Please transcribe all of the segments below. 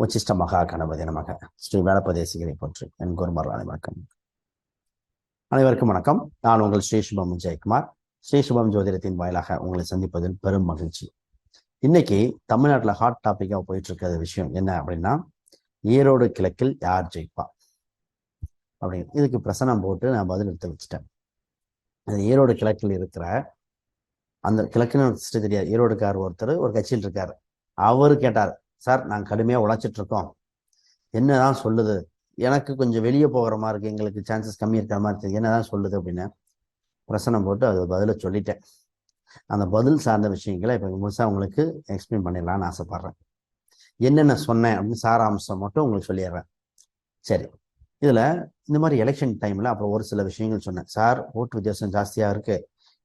உச்சிஷ்ட மகா கணபதி நமக. ஸ்ரீ வேலப்பதேசிகரை போற்றி. என் குருமர் அனைவருக்கும் வணக்கம். நான் உங்கள் ஸ்ரீ சுபம் ஜெயக்குமார். ஸ்ரீ சுபம் ஜோதிடத்தின் வாயிலாக உங்களை சந்திப்பதில் பெரும் மகிழ்ச்சி. இன்னைக்கு தமிழ்நாட்டில் ஹாட் டாபிக்காக போயிட்டு இருக்கிற விஷயம் என்ன அப்படின்னா, ஈரோடு கிழக்கில் யார் ஜெயிப்பா அப்படின்னு. இதுக்கு பிரசனம் போட்டு நான் பதில் எடுத்து வச்சுட்டேன். அது ஈரோடு கிழக்கில் இருக்கிற அந்த கிழக்குன்னு தெரியாது, ஈரோடுக்கார் ஒருத்தர் ஒரு கட்சியில் இருக்காரு. அவரு கேட்டார், சார் நாங்கள் கடுமையாக உழைச்சிட்டு இருக்கோம், என்னதான் சொல்லுது, எனக்கு கொஞ்சம் வெளியே போகிற மாதிரி இருக்கு, எங்களுக்கு சான்சஸ் கம்மி இருக்கிற மாதிரி இருக்கு, என்னதான் சொல்லுது அப்படின்னு பிரசனம் போட்டு அது பதில சொல்லிட்டேன். அந்த பதில் சார்ந்த விஷயங்களை இப்போ முழுசாக உங்களுக்கு எக்ஸ்பிளைன் பண்ணிடலான்னு ஆசைப்பட்றேன். என்னென்ன சொன்னேன் அப்படின்னு சாராம்சம் மட்டும் உங்களுக்கு சொல்லிடுறேன். சரி, இதில் இந்த மாதிரி எலெக்ஷன் டைமில் அப்புறம் ஒரு சில விஷயங்கள் சொன்னேன். சார் ஓட்டு வித்தியாசம் ஜாஸ்தியாக இருக்கு,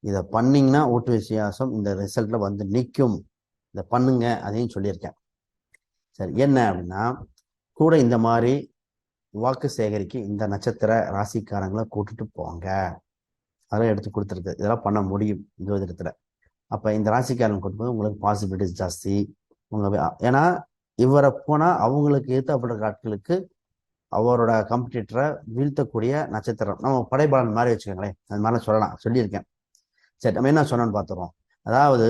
இதை பண்ணிங்கன்னா ஓட்டு வித்தியாசம் இந்த ரிசல்ட்டில் வந்து நிற்கும், இதை பண்ணுங்க அதையும் சொல்லியிருக்கேன். சரி, என்ன அப்படின்னா, கூட இந்த மாதிரி வாக்கு சேகரிக்க இந்த நட்சத்திர ராசிக்காரங்களை கூட்டிட்டு போங்க, அதெல்லாம் எடுத்து கொடுத்துருக்கு, இதெல்லாம் பண்ண முடியும் ஜோதிடத்துல. அப்போ இந்த ராசிக்காரங்க கூட்டும்போது உங்களுக்கு பாசிபிலிட்டிஸ் ஜாஸ்தி. ஏன்னா இவரை போனால் அவங்களுக்கு ஏற்றப்பட்ட ஆட்களுக்கு அவரோட கம்படிட்டரை வீழ்த்தக்கூடிய நட்சத்திரம். நம்ம படைபாலன் மாதிரி வச்சுக்கோங்களேன், அது மாதிரிலாம் சொல்லலாம், சொல்லியிருக்கேன். சரி, நம்ம என்ன சொன்னோன்னு பார்த்துருவோம். அதாவது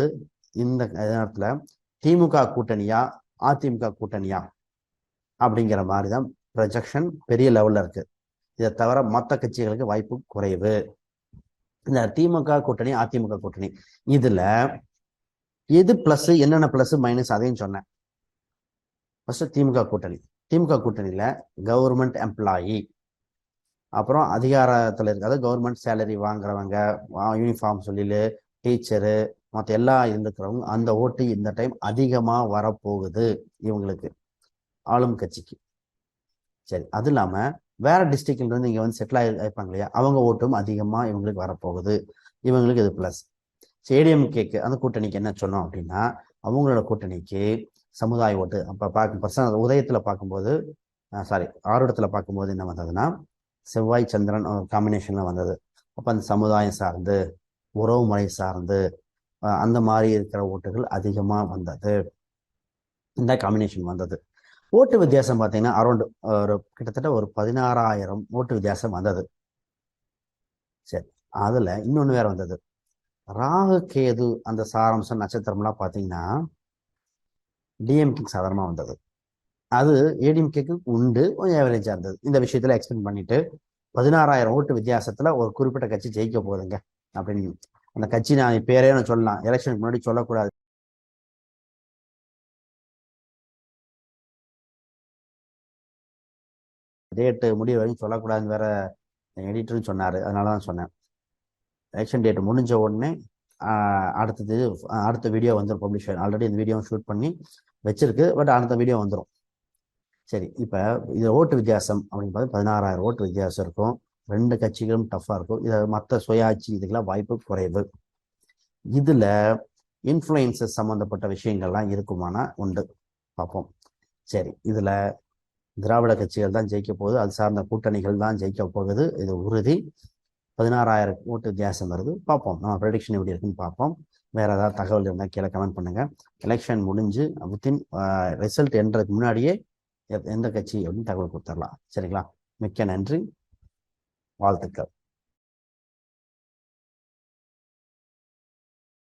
இந்த நேரத்தில் திமுக கூட்டணியா அதிமுக கூட்டணியா அப்படிங்கிற மாதிரி தான் ப்ரொஜெக்ஷன் பெரிய லெவலில் இருக்கு. இதை தவிர மற்ற கட்சிகளுக்கு வாய்ப்பு குறைவு. இந்த திமுக கூட்டணி அதிமுக கூட்டணி இதுல எது பிளஸ், என்னென்ன பிளஸ் மைனஸ் அதையும் சொன்னேன். ஃபர்ஸ்ட் திமுக கூட்டணியில கவர்மெண்ட் எம்ப்ளாயி, அப்புறம் அதிகாரத்தில் இருக்காது கவர்மெண்ட் சேலரி வாங்குறவங்க, யூனிஃபார்ம் சொல்லிலு, டீச்சரு, மற்ற எல்லாம் இருந்துக்கிறவங்க, அந்த ஓட்டு இந்த டைம் அதிகமாக வரப்போகுது இவங்களுக்கு, ஆளும் கட்சிக்கு. சரி, அது இல்லாமல் வேற டிஸ்ட்ரிக்ட்ல இருந்து இங்கே வந்து செட்டில் ஆயிருப்பாங்க இல்லையா, அவங்க ஓட்டும் அதிகமாக இவங்களுக்கு வரப்போகுது, இவங்களுக்கு இது பிளஸ். ஏடிஎம்கேக்கு அந்த கூட்டணிக்கு என்ன சொன்னோம் அப்படின்னா, அவங்களோட கூட்டணிக்கு சமுதாய ஓட்டு. அப்போ உதயத்தில் பார்க்கும்போது ஆருடத்தில் பார்க்கும்போது என்ன வந்ததுன்னா, செவ்வாய் சந்திரன் காம்பினேஷன்ல வந்தது. அப்போ அந்த சமுதாயம் சார்ந்து, உறவு முறை சார்ந்து அந்த மாதிரி இருக்கிற ஓட்டுகள் அதிகமாக வந்தது, இந்த காம்பினேஷன் வந்தது. ஓட்டு வித்தியாசம் பார்த்தீங்கன்னா அரௌண்ட் கிட்டத்தட்ட ஒரு 16,000 ஓட்டு வித்தியாசம் வந்தது. சரி, அதுல இன்னொன்று வேற வந்தது. ராகு கேது அந்த சாராம்சம் நட்சத்திரம்லாம் பார்த்தீங்கன்னா டிஎம்கேக்கு சாதாரணமாக வந்தது, அது ஏடிஎம்கேக்கு உண்டு, கொஞ்சம் ஆவரேஜாக இருந்தது. இந்த விஷயத்துல எக்ஸ்பிளைன் பண்ணிட்டு 16,000 ஓட்டு வித்தியாசத்துல ஒரு குறிப்பிட்ட கட்சி ஜெயிக்க போகுதுங்க அப்படின்னு. அந்த கட்சி நான் பேரே நான் சொல்லலாம், எலெக்ஷனுக்கு முன்னாடி சொல்லக்கூடாது, டேட்டு முடிவு வரைக்கும் சொல்லக்கூடாதுன்னு வேற எடிட்டர்னு சொன்னார். அதனால தான் சொன்னேன். எலெக்ஷன் டேட் முடிஞ்ச உடனே அடுத்த வீடியோ வந்துடும் பப்ளிஷ். ஆல்ரெடி இந்த வீடியோ ஷூட் பண்ணி வச்சிருக்கு, பட் அடுத்த வீடியோ வந்துடும். சரி, இப்போ இது ஓட்டு வித்தியாசம் அப்படின்னு பார்த்து 16,000 ஓட்டு வித்தியாசம் இருக்கும். ரெண்டு கட்சிகளும் டஃப்பாக இருக்கும். இதை மற்ற சுயாட்சி இதுக்கெல்லாம் வாய்ப்பு குறைவு. இதில் இன்ஃப்ளூயன்சஸ் சம்மந்தப்பட்ட விஷயங்கள்லாம் இருக்குமானா உண்டு, பார்ப்போம். சரி, இதில் திராவிட கட்சிகள் தான் ஜெயிக்க போகுது, அது சார்ந்த கூட்டணிகள் தான் ஜெயிக்க போகுது, இது உறுதி. 16,000 ஓட்டு வித்தியாசம் வருது, பார்ப்போம். நம்ம ப்ரெடிக்ஷன் எப்படி இருக்குன்னு பார்ப்போம். வேற ஏதாவது தகவல் இருந்தால் கீழே கமெண்ட் பண்ணுங்க. எலெக்ஷன் முடிஞ்சு வித்தின் ரிசல்ட் என்றதுக்கு முன்னாடியே எந்த கட்சி அப்படின்னு தகவல் கொடுத்துடலாம். சரிங்களா? மிக்க நன்றி, வாழ்த்துக்கள்.